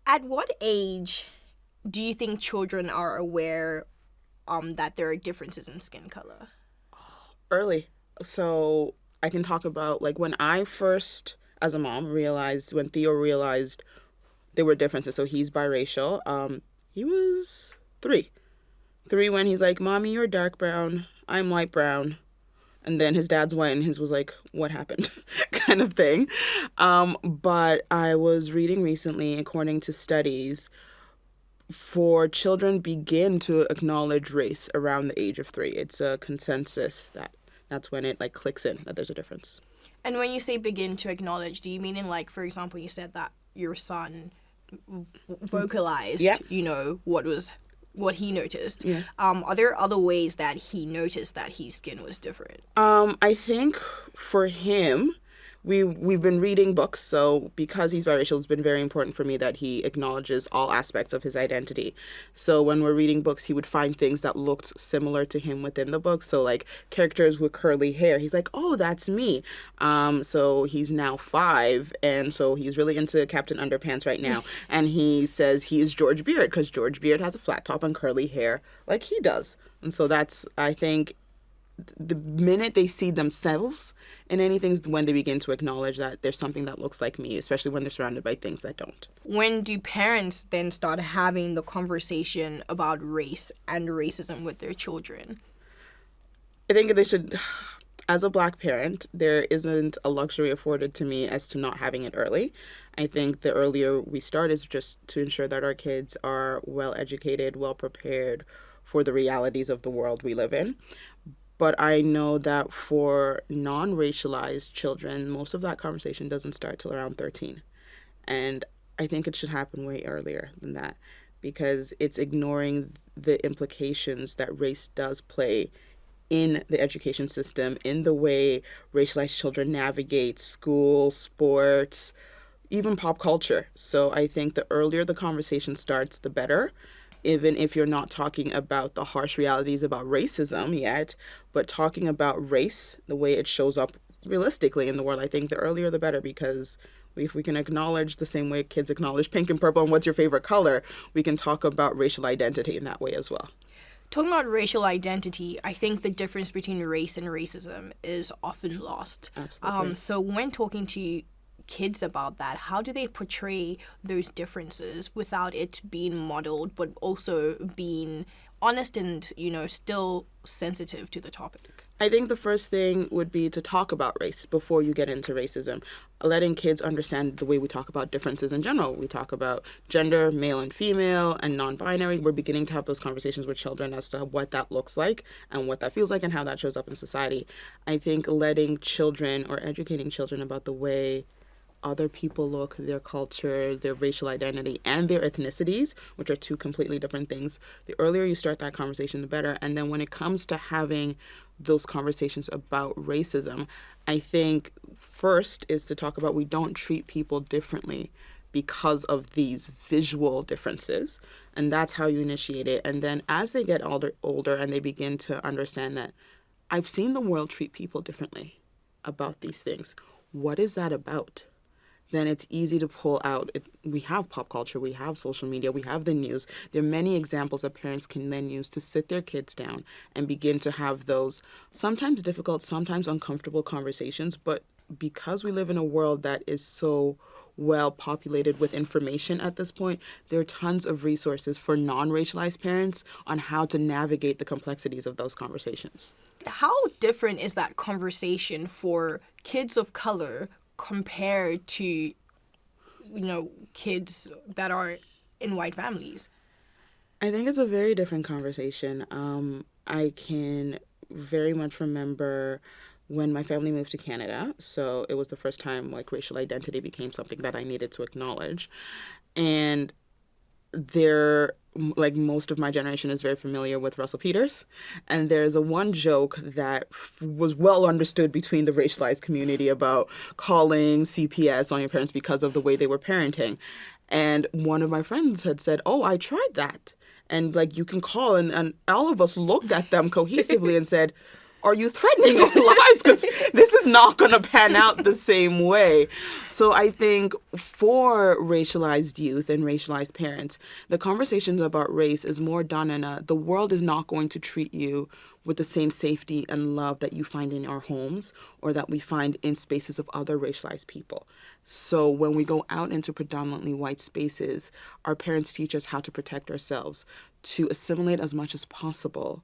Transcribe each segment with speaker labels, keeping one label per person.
Speaker 1: At what age do you think children are aware that there are differences in skin color?
Speaker 2: Early. So I can talk about like when I first, as a mom, realized when Theo realized there were differences. So he's biracial. He was 3. 3 when he's like, "Mommy, you're dark brown. I'm light brown." And then his dad's white, and his was like, "What happened?" kind of thing. But I was reading recently, according to studies, for children begin to acknowledge race around the age of 3. It's a consensus that's when it like clicks in that there's a difference.
Speaker 1: And when you say begin to acknowledge, do you mean in like, for example, you said that your son vocalized,
Speaker 2: Yeah.
Speaker 1: what he noticed.
Speaker 2: Yeah.
Speaker 1: Are there other ways that he noticed that his skin was different?
Speaker 2: I think for him, we've been reading books, so because he's biracial, it's been very important for me that he acknowledges all aspects of his identity. So when we're reading books, he would find things that looked similar to him within the book. So like characters with curly hair, he's like, "Oh, that's me." So he's now 5, and so he's really into Captain Underpants right now, and he says he is George Beard because George Beard has a flat top and curly hair like he does. And so that's, I think, the minute they see themselves in anything is when they begin to acknowledge that there's something that looks like me, especially when they're surrounded by things that don't.
Speaker 1: When do parents then start having the conversation about race and racism with their children?
Speaker 2: I think they should, as a Black parent, there isn't a luxury afforded to me as to not having it early. I think the earlier we start is just to ensure that our kids are well educated, well prepared for the realities of the world we live in. But I know that for non-racialized children, most of that conversation doesn't start till around 13. And I think it should happen way earlier than that because it's ignoring the implications that race does play in the education system, in the way racialized children navigate school, sports, even pop culture. So I think the earlier the conversation starts, the better, even if you're not talking about the harsh realities about racism yet, but talking about race, the way it shows up realistically in the world. I think the earlier the better because if we can acknowledge the same way kids acknowledge pink and purple and what's your favorite color, we can talk about racial identity in that way as well.
Speaker 1: Talking about racial identity, I think the difference between race and racism is often lost.
Speaker 2: Absolutely.
Speaker 1: So when talking to kids about that, how do they portray those differences without it being modeled, but also being honest and, still sensitive to the topic?
Speaker 2: I think the first thing would be to talk about race before you get into racism. Letting kids understand the way we talk about differences in general. We talk about gender, male and female, and non-binary. We're beginning to have those conversations with children as to what that looks like and what that feels like and how that shows up in society. I think letting children or educating children about the way other people look, their culture, their racial identity, and their ethnicities, which are 2 completely different things. The earlier you start that conversation, the better. And then when it comes to having those conversations about racism, I think first is to talk about we don't treat people differently because of these visual differences. And that's how you initiate it. And then as they get older and they begin to understand that I've seen the world treat people differently about these things. What is that about? Then it's easy to pull out. We have pop culture, we have social media, we have the news. There are many examples that parents can then use to sit their kids down and begin to have those sometimes difficult, sometimes uncomfortable conversations. But because we live in a world that is so well populated with information at this point, there are tons of resources for non-racialized parents on how to navigate the complexities of those conversations.
Speaker 1: How different is that conversation for kids of color compared to, kids that are in white families?
Speaker 2: I think it's a very different conversation. I can very much remember when my family moved to Canada. So it was the first time like racial identity became something that I needed to acknowledge. And like most of my generation is very familiar with Russell Peters. And there's a one joke that was well understood between the racialized community about calling CPS on your parents because of the way they were parenting. And one of my friends had said, "Oh, I tried that." And like you can call, and all of us looked at them cohesively and said, are you threatening our lives? Because this is not going to pan out the same way. So I think for racialized youth and racialized parents, the conversations about race is more done in the world is not going to treat you with the same safety and love that you find in our homes or that we find in spaces of other racialized people. So when we go out into predominantly white spaces, our parents teach us how to protect ourselves, to assimilate as much as possible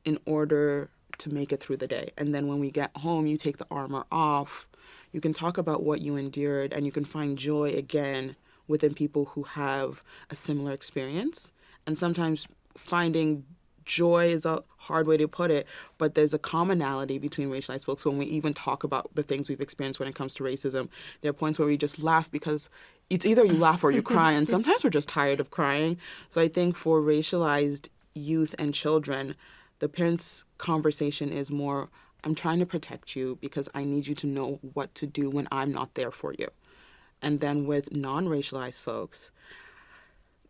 Speaker 2: in order to make it through the day. And then when we get home, you take the armor off, you can talk about what you endured, and you can find joy again within people who have a similar experience. And sometimes finding joy is a hard way to put it, but there's a commonality between racialized folks when we even talk about the things we've experienced when it comes to racism. There are points where we just laugh because it's either you laugh or you cry, and sometimes we're just tired of crying. So I think for racialized youth and children, the parents' conversation is more, I'm trying to protect you because I need you to know what to do when I'm not there for you. And then with non-racialized folks,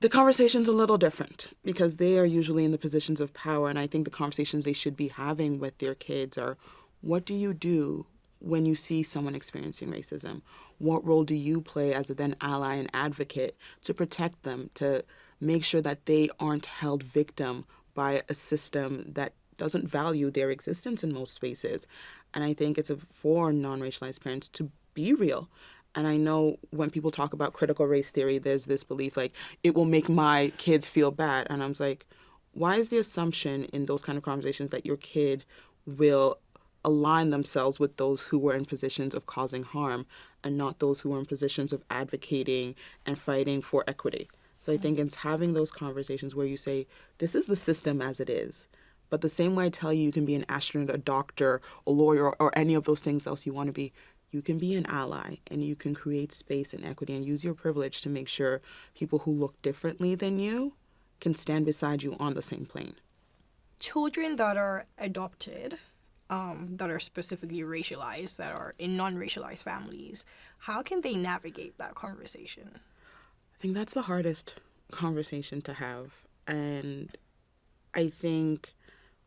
Speaker 2: the conversation's a little different because they are usually in the positions of power. And I think the conversations they should be having with their kids are, what do you do when you see someone experiencing racism? What role do you play as a then ally and advocate to protect them, to make sure that they aren't held victim by a system that doesn't value their existence in most spaces? And I think it's for non-racialized parents to be real. And I know when people talk about critical race theory, there's this belief like, it will make my kids feel bad. And I'm like, why is the assumption in those kind of conversations that your kid will align themselves with those who were in positions of causing harm and not those who were in positions of advocating and fighting for equity? So I think it's having those conversations where you say, this is the system as it is. But the same way I tell you can be an astronaut, a doctor, a lawyer, or any of those things else you want to be, you can be an ally and you can create space and equity and use your privilege to make sure people who look differently than you can stand beside you on the same plane.
Speaker 1: Children that are adopted, that are specifically racialized, that are in non-racialized families, how can they navigate that conversation?
Speaker 2: I think that's the hardest conversation to have. And I think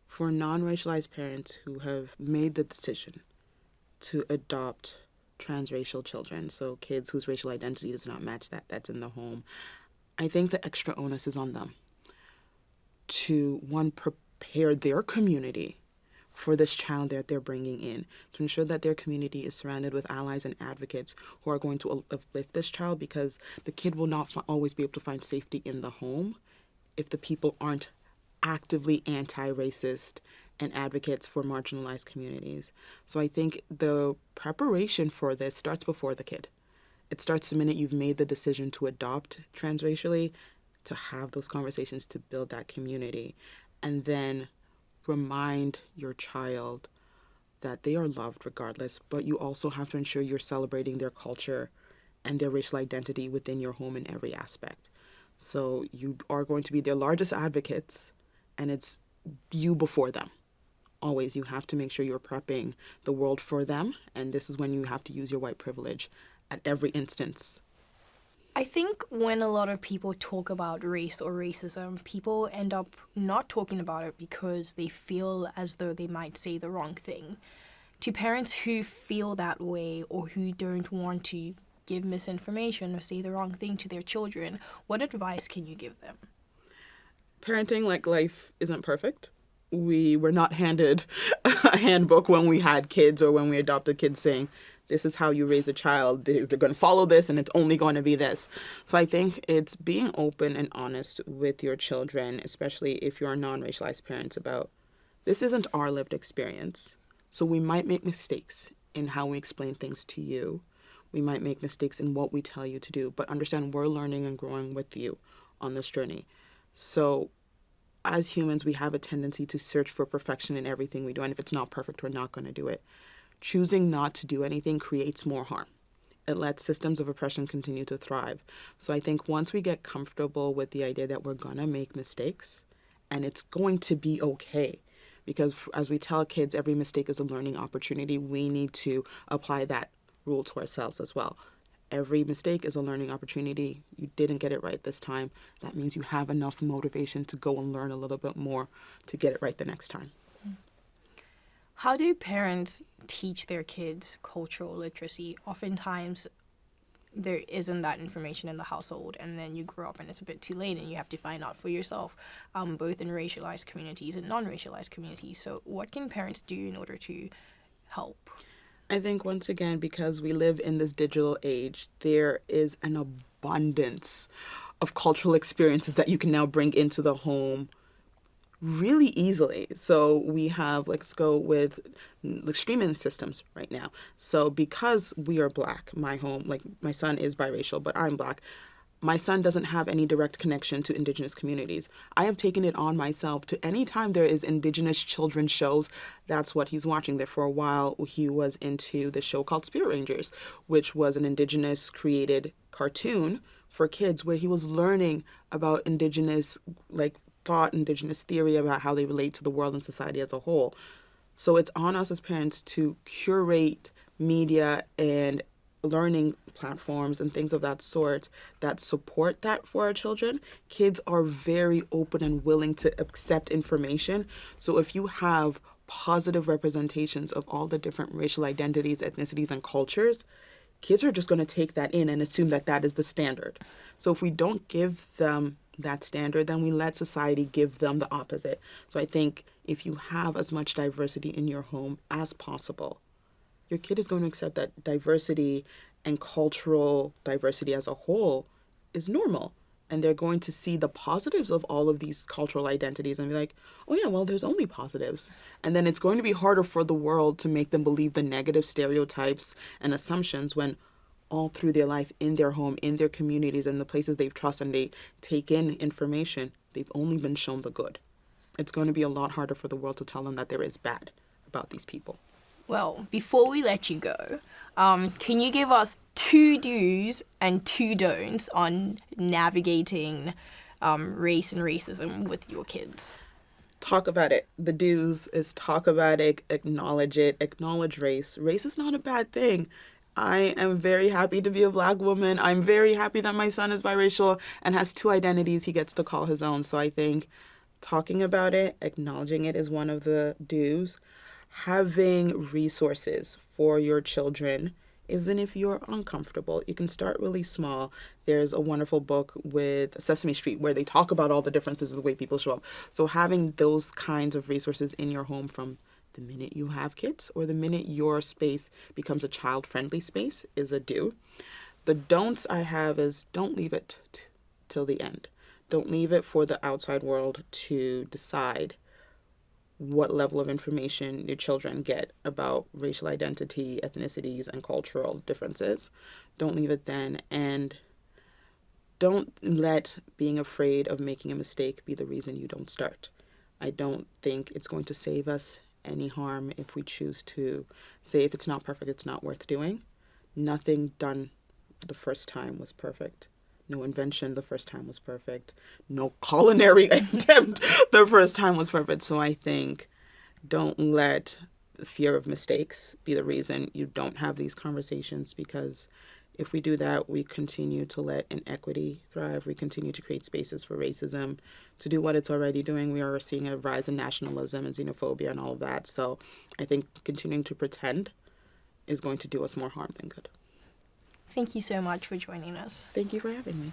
Speaker 2: for non-racialized parents who have made the decision to adopt transracial children, so kids whose racial identity does not match that's in the home, I think the extra onus is on them to, one, prepare their community for this child that they're bringing in, to ensure that their community is surrounded with allies and advocates who are going to uplift this child, because the kid will not always be able to find safety in the home if the people aren't actively anti-racist and advocates for marginalized communities. So I think the preparation for this starts before the kid. It starts the minute you've made the decision to adopt transracially, to have those conversations to build that community, and then remind your child that they are loved regardless, but you also have to ensure you're celebrating their culture and their racial identity within your home in every aspect. So you are going to be their largest advocates, and it's you before them. Always, you have to make sure you're prepping the world for them, and this is when you have to use your white privilege at every instance.
Speaker 1: I think when a lot of people talk about race or racism, people end up not talking about it because they feel as though they might say the wrong thing. To parents who feel that way or who don't want to give misinformation or say the wrong thing to their children, what advice can you give them?
Speaker 2: Parenting, like life, isn't perfect. We were not handed a handbook when we had kids or when we adopted kids saying, this is how you raise a child. They're going to follow this and it's only going to be this. So I think it's being open and honest with your children, especially if you're non-racialized parents, about this isn't our lived experience. So we might make mistakes in how we explain things to you. We might make mistakes in what we tell you to do, but understand we're learning and growing with you on this journey. So as humans, we have a tendency to search for perfection in everything we do. And if it's not perfect, we're not going to do it. Choosing not to do anything creates more harm. It lets systems of oppression continue to thrive. So I think once we get comfortable with the idea that we're going to make mistakes and it's going to be okay, because as we tell kids, every mistake is a learning opportunity, we need to apply that rule to ourselves as well. Every mistake is a learning opportunity. You didn't get it right this time. That means you have enough motivation to go and learn a little bit more to get it right the next time.
Speaker 1: How do parents teach their kids cultural literacy? Oftentimes, there isn't that information in the household, and then you grow up and it's a bit too late and you have to find out for yourself, both in racialized communities and non-racialized communities. So what can parents do in order to help?
Speaker 2: I think once again, because we live in this digital age, there is an abundance of cultural experiences that you can now bring into the home really easily. So we have, let's go with like streaming systems right now. So because we are Black, my home, like my son is biracial, but I'm Black. My son doesn't have any direct connection to Indigenous communities. I have taken it on myself to anytime there is Indigenous children's shows, that's what he's watching. There for a while, he was into the show called Spirit Rangers, which was an Indigenous created cartoon for kids where he was learning about Indigenous like thought, Indigenous theory about how they relate to the world and society as a whole. So it's on us as parents to curate media and learning platforms and things of that sort that support that for our children. Kids are very open and willing to accept information. So if you have positive representations of all the different racial identities, ethnicities, and cultures, kids are just going to take that in and assume that that is the standard. So if we don't give them that standard, then we let society give them the opposite. So I think if you have as much diversity in your home as possible, your kid is going to accept that diversity and cultural diversity as a whole is normal. And they're going to see the positives of all of these cultural identities and be like, oh yeah, well, there's only positives. And then it's going to be harder for the world to make them believe the negative stereotypes and assumptions when all through their life, in their home, in their communities, and the places they've trusted and they take in information, they've only been shown the good. It's going to be a lot harder for the world to tell them that there is bad about these people.
Speaker 1: Well, before we let you go, can you give us 2 do's and 2 don'ts on navigating race and racism with your kids?
Speaker 2: Talk about it. The do's is talk about it, acknowledge it, acknowledge race. Race is not a bad thing. I am very happy to be a Black woman. I'm very happy that my son is biracial and has 2 identities he gets to call his own. So I think talking about it, acknowledging it is one of the do's. Having resources for your children, even if you're uncomfortable, you can start really small. There's a wonderful book with Sesame Street where they talk about all the differences of the way people show up. So having those kinds of resources in your home from the minute you have kids or the minute your space becomes a child-friendly space is a do. The don'ts I have is don't leave it till the end. Don't leave it for the outside world to decide what level of information your children get about racial identity, ethnicities, and cultural differences. Don't leave it then. And don't let being afraid of making a mistake be the reason you don't start. I don't think it's going to save us any harm if we choose to say if it's not perfect, it's not worth doing. Nothing done the first time was perfect. No invention the first time was perfect. No culinary attempt the first time was perfect. So I think don't let the fear of mistakes be the reason you don't have these conversations, because if we do that, we continue to let inequity thrive. We continue to create spaces for racism to do what it's already doing. We are seeing a rise in nationalism and xenophobia and all of that. So I think continuing to pretend is going to do us more harm than good.
Speaker 1: Thank you so much for joining us.
Speaker 2: Thank you for having me.